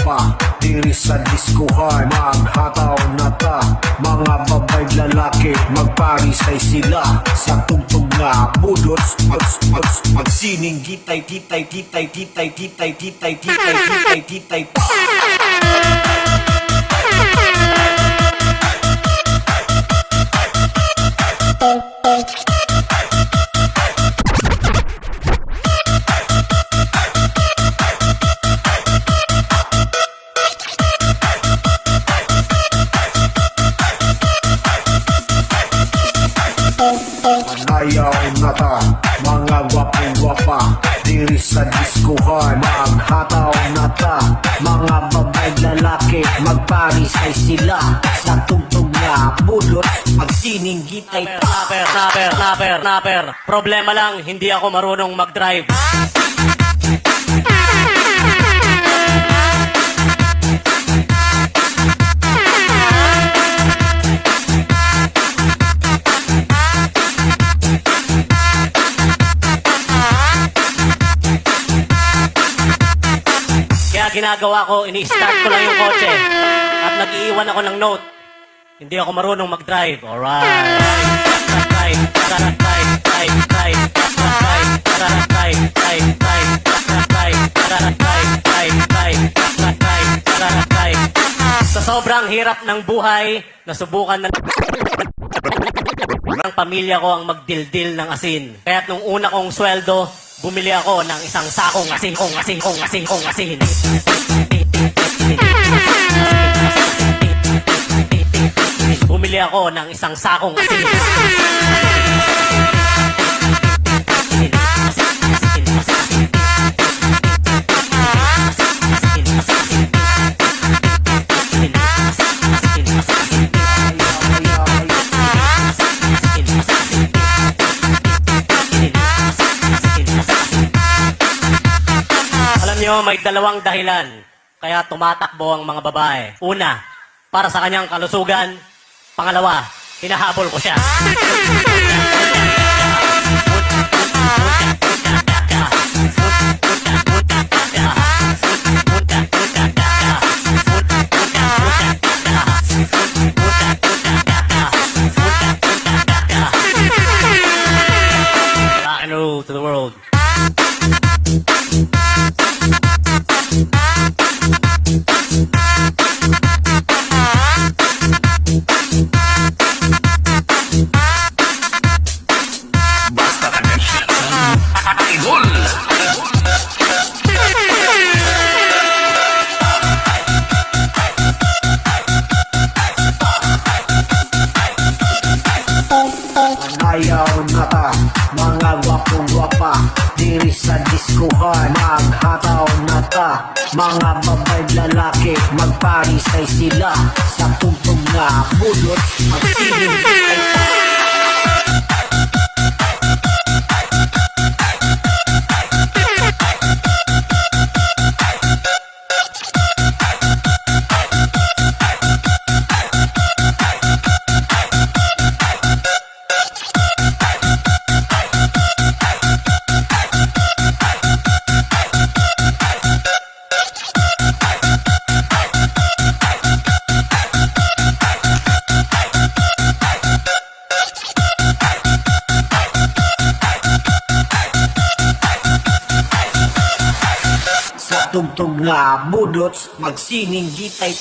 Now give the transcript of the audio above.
guwapa, diri sa diskuhan maghataw na ta. Mga babay lalaki, magparisay sila sa tugtog nga budots. Magsining gitay Ayaw na ta, mga gwapong-gwapa, diri sa diskuhan maghataw na ta. Mga babay lalaki, magparisay sila sa tugtog nga budot. Magsining gitay Napper. Problema lang, hindi ako marunong mag-drive. Kaya ginagawa ko, ini-start ko lang yung kotse at nag-iiwan ako ng note. Hindi ako marunong mag-drive. Alright. Sa sobrang hirap ng buhay, nasubukan na ng pamilya ko ang magdildil ng asin. Kaya't nung una kong sweldo, bumili ako ng isang sakong asin. Bumili ako ng isang sakong asin. Alam nyo, may dalawang dahilan kaya tumatakbo ang mga babae. Una, para sa kanyang kalusugan. Pangalawa, hinahabol ko siya. Rock and roll to the world. Ayaw na ta, mga gwapong-gwapa, diri sa diskuhan maghataw na ta. Mga babay lalaki, magparisay sila sa tugtog nga budot. Magsining gitay tugtog nga budots. Magsining gitay